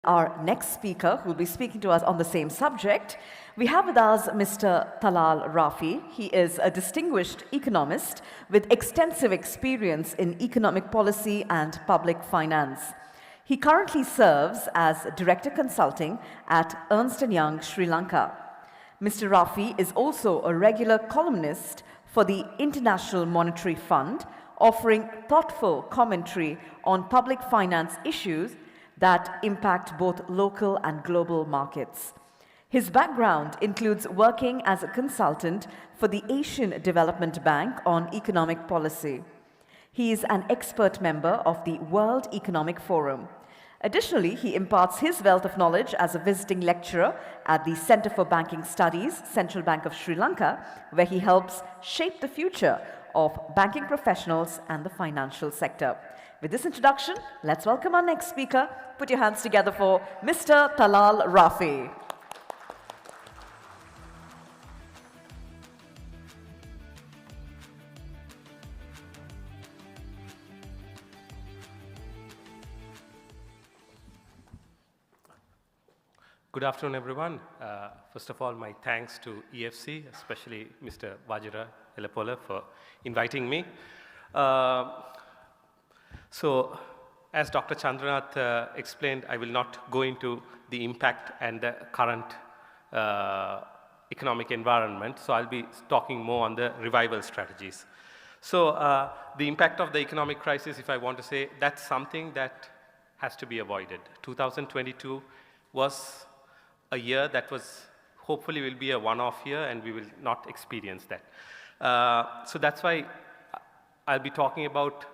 our next speaker, who will be speaking to us on the same subject. We have with us Mr. Talal Rafi. He is a distinguished economist with extensive experience in economic policy and public finance. He currently serves as Director Consulting at Ernst & Young, Sri Lanka. Mr. Rafi is also a regular columnist for the International Monetary Fund, offering thoughtful commentary on public finance issues that impact both local and global markets. His background includes working as a consultant for the Asian Development Bank on economic policy. He is an expert member of the World Economic Forum. Additionally, he imparts his wealth of knowledge as a visiting lecturer at the Center for Banking Studies, Central Bank of Sri Lanka, where he helps shape the future of banking professionals and the financial sector. With this introduction, let's welcome our next speaker. Put your hands together for Mr. Talal Rafi. Good afternoon, everyone. First of all, my thanks to EFC, especially Mr. Vajira Elapola, for inviting me. So, as Dr. Chandranath explained, I will not go into the impact and the current economic environment, so I'll be talking more on the revival strategies. So, the impact of the economic crisis, if I want to say, that's something that has to be avoided. 2022 was a year that was hopefully will be a one-off year, and we will not experience that. So that's why I'll be talking about,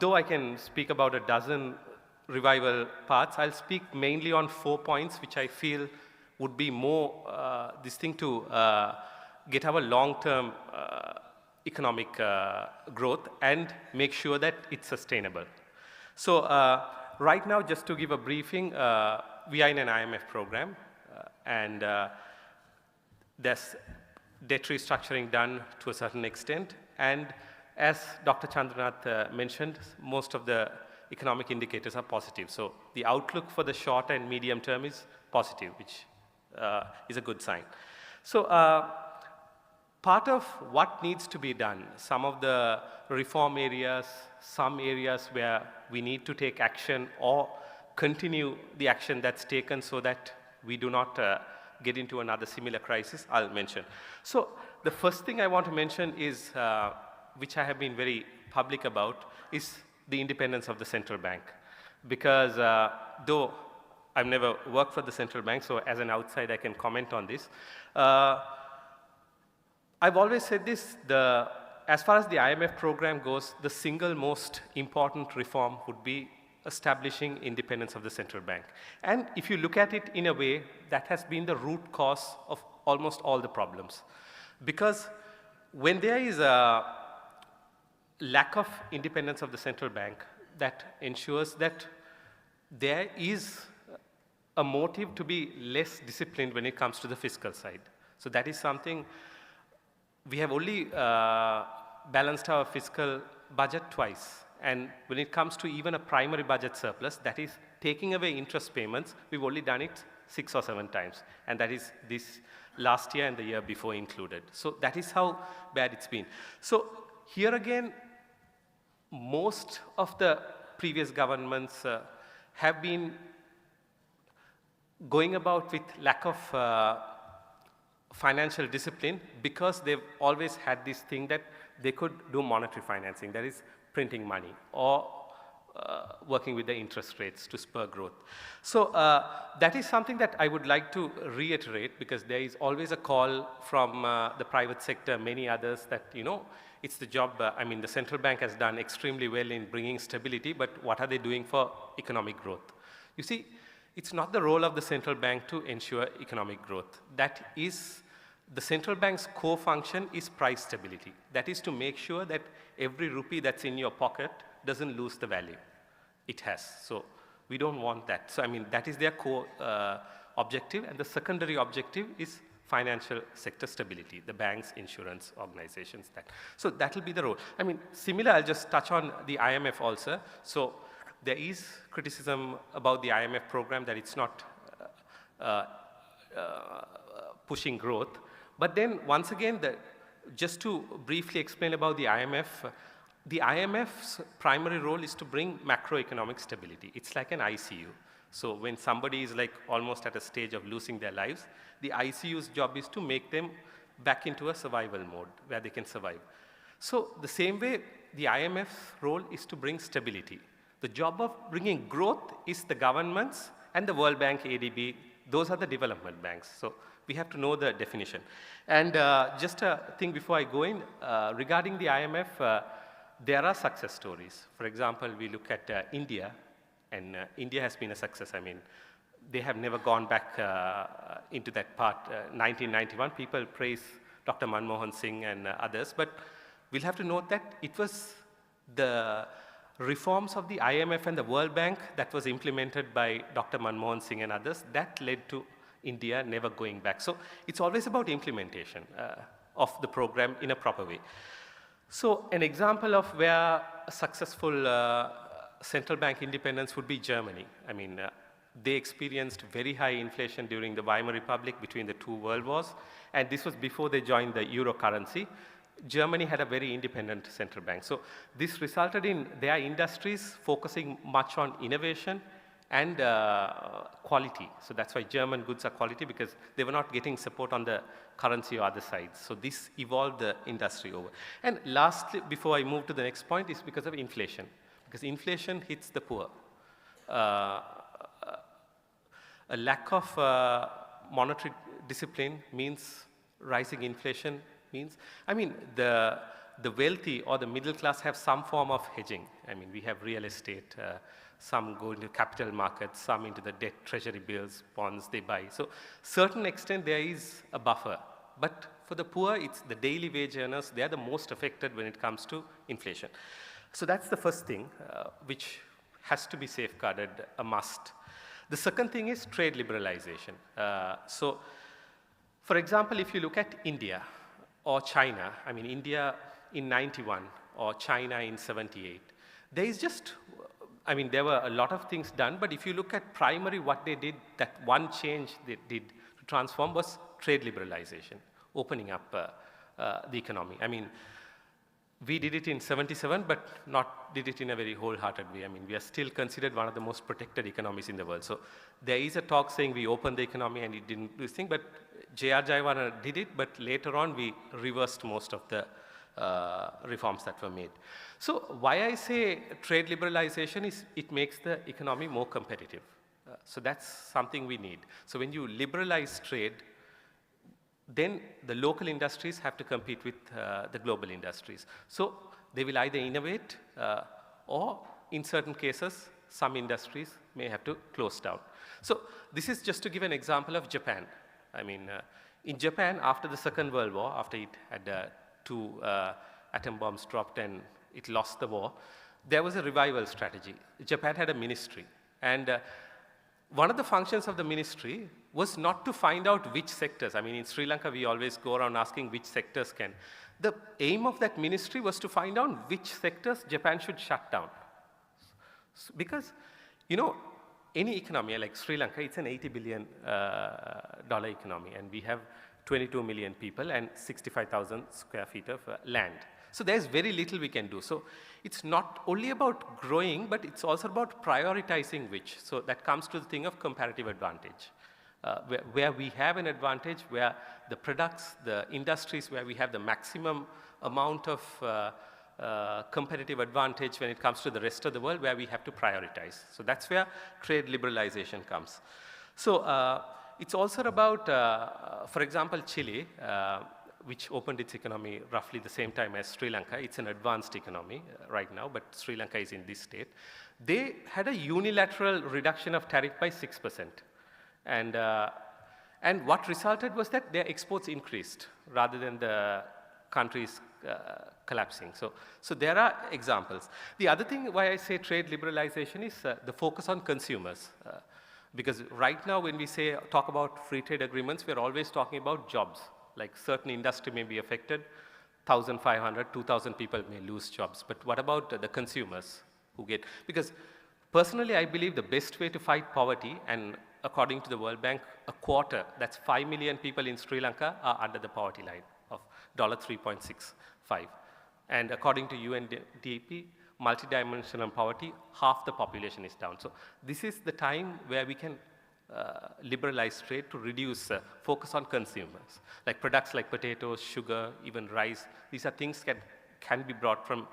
though I can speak about a dozen revival paths, I'll speak mainly on 4 points which I feel would be more this thing to get our long-term economic growth and make sure that it's sustainable. So right now, just to give a briefing, we are in an IMF program, and there's debt restructuring done to a certain extent. And as Dr. Chandranath mentioned, most of the economic indicators are positive. So the outlook for the short and medium term is positive, which is a good sign. So part of what needs to be done, some of the reform areas, some areas where we need to take action or continue the action that's taken so that we do not get into another similar crisis, I'll mention. So the first thing I want to mention is, which I have been very public about, is the independence of the central bank. Because though I've never worked for the central bank, so as an outsider I can comment on this. I've always said this, as far as the IMF program goes, the single most important reform would be establishing independence of the central bank. And if you look at it in a way, that has been the root cause of almost all the problems. Because when there is a lack of independence of the central bank, that ensures that there is a motive to be less disciplined when it comes to the fiscal side. So that is something we have only balanced our fiscal budget twice. And when it comes to even a primary budget surplus, that is taking away interest payments, we've only done it 6 or 7 times. And that is this last year and the year before included. So that is how bad it's been. So here again, most of the previous governments have been going about with lack of financial discipline, because they've always had this thing that they could do monetary financing, that is printing money, or working with the interest rates to spur growth. So that is something that I would like to reiterate, because there is always a call from the private sector, many others, that, you know, it's the job, I mean, the central bank has done extremely well in bringing stability, but what are they doing for economic growth? You see, it's not the role of the central bank to ensure economic growth. That is, the central bank's core function is price stability. That is to make sure that every rupee that's in your pocket doesn't lose the value it has. So we don't want that. So I mean, that is their core objective, and the secondary objective is financial sector stability, the banks, insurance organizations. So that will be the role. I mean, similar, I'll just touch on the IMF also. So there is criticism about the IMF program that it's not uh, pushing growth. But then once again, just to briefly explain about the IMF's primary role is to bring macroeconomic stability. It's like an ICU. So when somebody is like almost at a stage of losing their lives, the ICU's job is to make them back into a survival mode where they can survive. So the same way, the IMF's role is to bring stability. The job of bringing growth is the governments and the World Bank, ADB, those are the development banks. So we have to know the definition. And just a thing before I go in, regarding the IMF, there are success stories. For example, we look at India, and India has been a success. I mean, they have never gone back into that part. 1991, people praise Dr. Manmohan Singh and others, but we'll have to note that it was the reforms of the IMF and the World Bank that was implemented by Dr. Manmohan Singh and others that led to India never going back. So it's always about implementation of the program in a proper way. So an example of where a successful central bank independence would be Germany. I mean, they experienced very high inflation during the Weimar Republic between the two world wars, and this was before they joined the euro currency. Germany had a very independent central bank. So this resulted in their industries focusing much on innovation and quality. So that's why German goods are quality, because they were not getting support on the currency or other sides. So this evolved the industry over. And lastly, before I move to the next point, is because of inflation. Because inflation hits the poor. A lack of monetary discipline means rising inflation means, I mean, the wealthy or the middle class have some form of hedging. I mean, we have real estate, some go into capital markets, some into the debt, treasury bills, bonds they buy. So certain extent there is a buffer. But for the poor, it's the daily wage earners, they are the most affected when it comes to inflation. So that's the first thing, which has to be safeguarded, a must. The second thing is trade liberalization. So for example, if you look at India or China, I mean India in 91 or China in 78, there is just, I mean, there were a lot of things done, but if you look at primary what they did, that one change they did to transform was trade liberalization, opening up the economy. I mean, we did it in 77, but not did it in a very wholehearted way. I mean, we are still considered one of the most protected economies in the world. So there is a talk saying we opened the economy and it didn't do this thing, but J.R. Jayawardena did it, but later on we reversed most of the reforms that were made. So why I say trade liberalization is it makes the economy more competitive. So that's something we need. So when you liberalize trade, then the local industries have to compete with the global industries. So they will either innovate or in certain cases, some industries may have to close down. So this is just to give an example of Japan. I mean, in Japan, after the Second World War, after it had 2 atom bombs dropped and it lost the war, there was a revival strategy. Japan had a ministry. And one of the functions of the ministry was not to find out which sectors. I mean, in Sri Lanka, we always go around asking which sectors can. The aim of that ministry was to find out which sectors Japan should shut down. Because, you know, any economy like Sri Lanka, it's an $80 billion economy, and we have 22 million people and 65,000 square feet of land. So there's very little we can do. So it's not only about growing, but it's also about prioritizing which. So that comes to the thing of comparative advantage. Where we have an advantage, where the products, the industries where we have the maximum amount of competitive advantage when it comes to the rest of the world, where we have to prioritize. So that's where trade liberalization comes. So it's also about, for example, Chile, which opened its economy roughly the same time as Sri Lanka. It's an advanced economy right now, but Sri Lanka is in this state. They had a unilateral reduction of tariff by 6%. And what resulted was that their exports increased rather than the countries collapsing. So there are examples. The other thing why I say trade liberalization is the focus on consumers. Because right now when we talk about free trade agreements, we're always talking about jobs. Like certain industry may be affected, 1,500, 2,000 people may lose jobs. But what about the consumers who get, because Personally, I believe the best way to fight poverty, and according to the World Bank, a quarter, that's 5 million people in Sri Lanka, are under the poverty line of $3.65. And according to UNDP, multidimensional poverty, half the population is down. So this is the time where we can liberalize trade to reduce focus on consumers. Like products like potatoes, sugar, even rice, these are things that can be brought from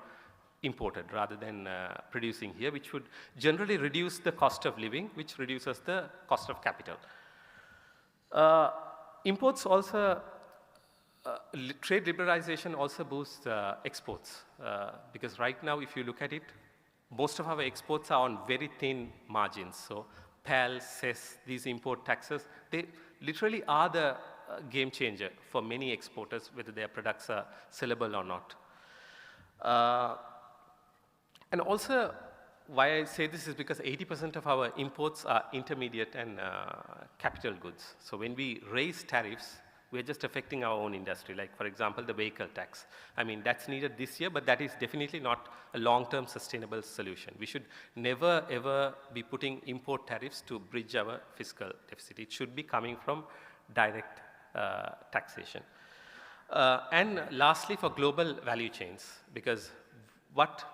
imported rather than producing here, which would generally reduce the cost of living, which reduces the cost of capital. Imports also, trade liberalization also boosts exports, because right now if you look at it, most of our exports are on very thin margins. So PAL, cess, these import taxes, they literally are the game changer for many exporters, whether their products are sellable or not. And also, why I say this is because 80% of our imports are intermediate and capital goods. So when we raise tariffs, we're just affecting our own industry. Like, for example, the vehicle tax. I mean, that's needed this year, but that is definitely not a long-term sustainable solution. We should never, ever be putting import tariffs to bridge our fiscal deficit. It should be coming from direct taxation. And lastly, for global value chains, because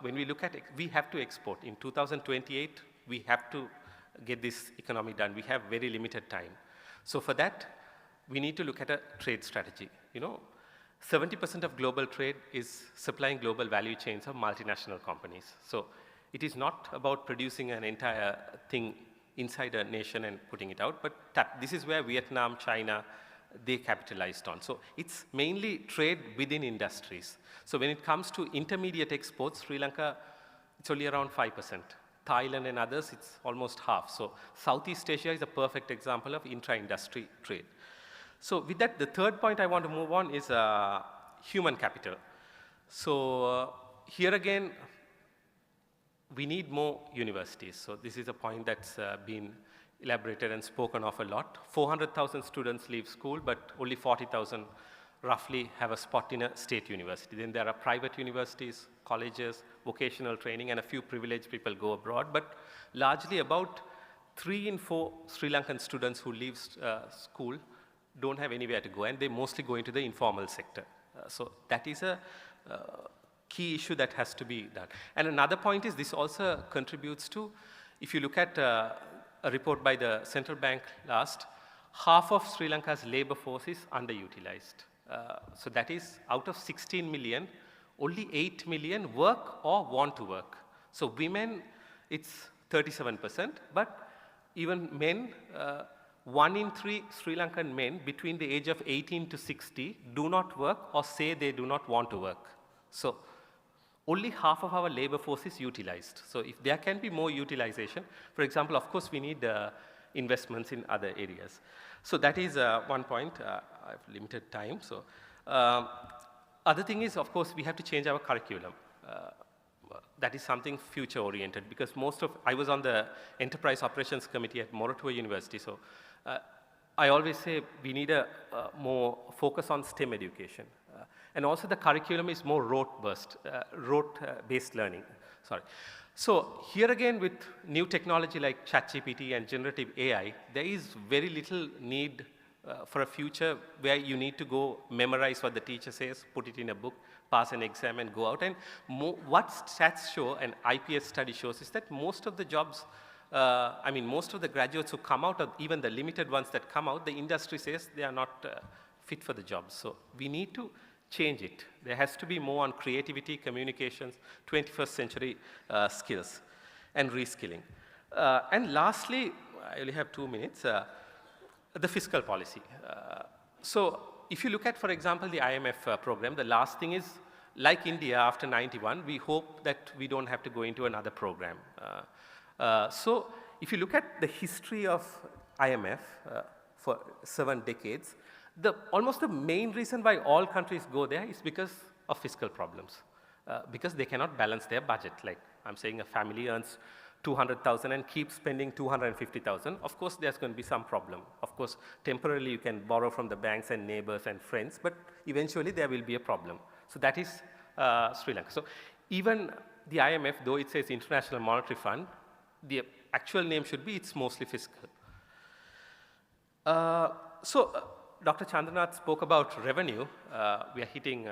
when we look at it, we have to export. In 2028, we have to get this economy done. We have very limited time. So for that, we need to look at a trade strategy. 70% of global trade is supplying global value chains of multinational companies. So it is not about producing an entire thing inside a nation and putting it out, but this is where Vietnam, China, they capitalized on. So it's mainly trade within industries. So when it comes to intermediate exports, Sri Lanka, it's only around 5%. Thailand and others, it's almost half. So Southeast Asia is a perfect example of intra-industry trade. So with that, the third point I want to move on is human capital. So here again, we need more universities. So this is a point that's been elaborated and spoken of a lot. 400,000 students leave school, but only 40,000 roughly have a spot in a state university. Then there are private universities, colleges, vocational training, and a few privileged people go abroad. But largely about 3 in 4 Sri Lankan students who leave school don't have anywhere to go, and they mostly go into the informal sector. So that is a key issue that has to be done. And another point is this also contributes to, if you look at a report by the central bank last, half of Sri Lanka's labor force is underutilized. So that is out of 16 million, only 8 million work or want to work. So women, it's 37%, but even men, 1 in 3 Sri Lankan men between the age of 18 to 60 do not work or say they do not want to work. So only half of our labor force is utilized. So if there can be more utilization, for example, of course, we need investments in other areas. So that is one point. I have limited time. So other thing is, of course, we have to change our curriculum. That is something future-oriented, because I was on the Enterprise Operations Committee at Moratuwa University, so I always say we need a more focus on STEM education. And also the curriculum is more rote-based learning. Sorry. So here again, with new technology like ChatGPT and generative AI, there is very little need for a future where you need to go memorize what the teacher says, put it in a book, pass an exam and go out. And what stats show, and IPS study shows, is that most of the jobs, most of the graduates who come out, or even the limited ones that come out, the industry says they are not fit for the jobs. So we need to change it. There has to be more on creativity, communications, 21st century skills, and reskilling. And lastly, I only have 2 minutes, the fiscal policy. So if you look at, for example, the IMF program, the last thing is, like India after 91, we hope that we don't have to go into another program. So if you look at the history of IMF for 7 decades, almost the main reason why all countries go there is because of fiscal problems, because they cannot balance their budget. Like I'm saying, a family earns 200,000 and keeps spending 250,000. Of course, there's going to be some problem. Of course, temporarily you can borrow from the banks and neighbors and friends, but eventually there will be a problem. So that is Sri Lanka. So even the IMF, though it says International Monetary Fund, the actual name should be, it's mostly fiscal. Dr. Chandranath spoke about revenue. We are hitting,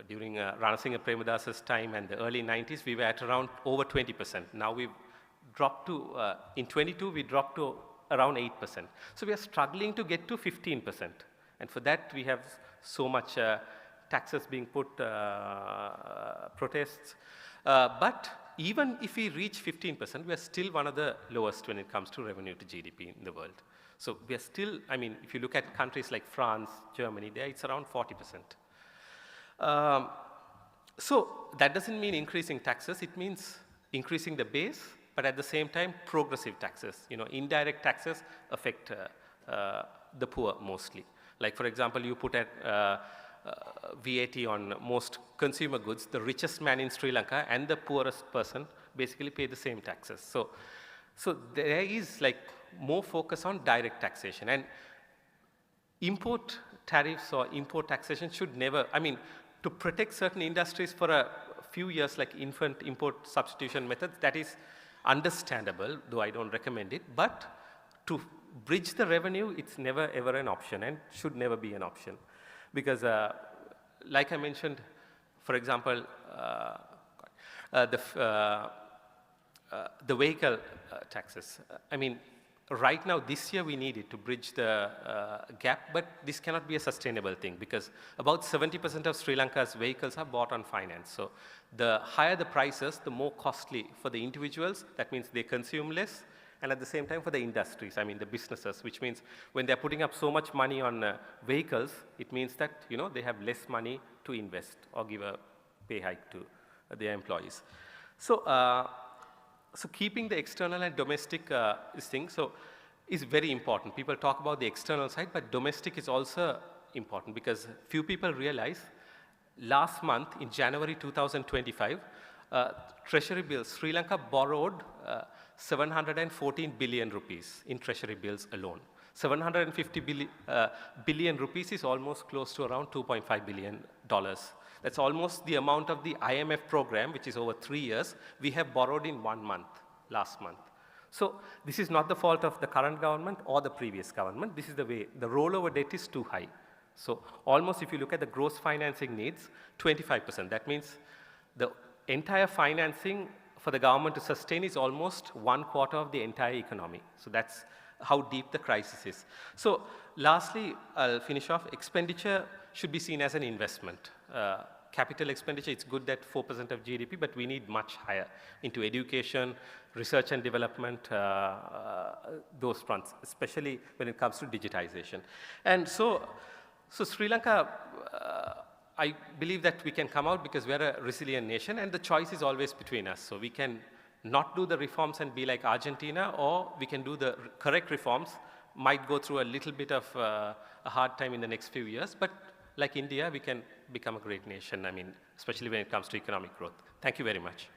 during Rana Singh Premadas's time and the early 90s, we were at around over 20%. Now we've dropped to, in 22, we dropped to around 8%. So we are struggling to get to 15%. And for that, we have so much taxes being put, protests. But even if we reach 15%, we are still one of the lowest when it comes to revenue to GDP in the world. So we are still, if you look at countries like France, Germany, there it's around 40%. So that doesn't mean increasing taxes, it means increasing the base, but at the same time, progressive taxes. Indirect taxes affect the poor mostly. Like for example, you put VAT on most consumer goods, the richest man in Sri Lanka and the poorest person basically pay the same taxes. So there is like more focus on direct taxation, and import tariffs or import taxation should never, to protect certain industries for a few years like infant import substitution methods, that is understandable, though I don't recommend it, but to bridge the revenue, it's never ever an option and should never be an option. Because like I mentioned, for example, the vehicle taxes. Right now, this year we need it to bridge the gap, but this cannot be a sustainable thing because about 70% of Sri Lanka's vehicles are bought on finance. So the higher the prices, the more costly for the individuals. That means they consume less, and at the same time for the industries, the businesses, which means when they're putting up so much money on vehicles, it means that they have less money to invest or give a pay hike to their employees. So keeping the external and domestic is very important. People talk about the external side, but domestic is also important because few people realize last month in January 2025, treasury bills, Sri Lanka borrowed 714 billion rupees in treasury bills alone. 750 billion rupees is almost close to around $2.5 billion. That's almost the amount of the IMF program, which is over 3 years, we have borrowed in 1 month, last month. So this is not the fault of the current government or the previous government. This is the way. The rollover debt is too high. So almost if you look at the gross financing needs, 25%. That means the entire financing for the government to sustain is almost 1/4 of the entire economy. So that's how deep the crisis is. So lastly, I'll finish off. Expenditure should be seen as an investment. Capital expenditure, it's good that 4% of GDP, but we need much higher into education, research and development, those fronts, especially when it comes to digitization. And so Sri Lanka, I believe that we can come out because we're a resilient nation and the choice is always between us. So we can not do the reforms and be like Argentina, or we can do the correct reforms, might go through a little bit of a hard time in the next few years, but like India, we can become a great nation, especially when it comes to economic growth. Thank you very much.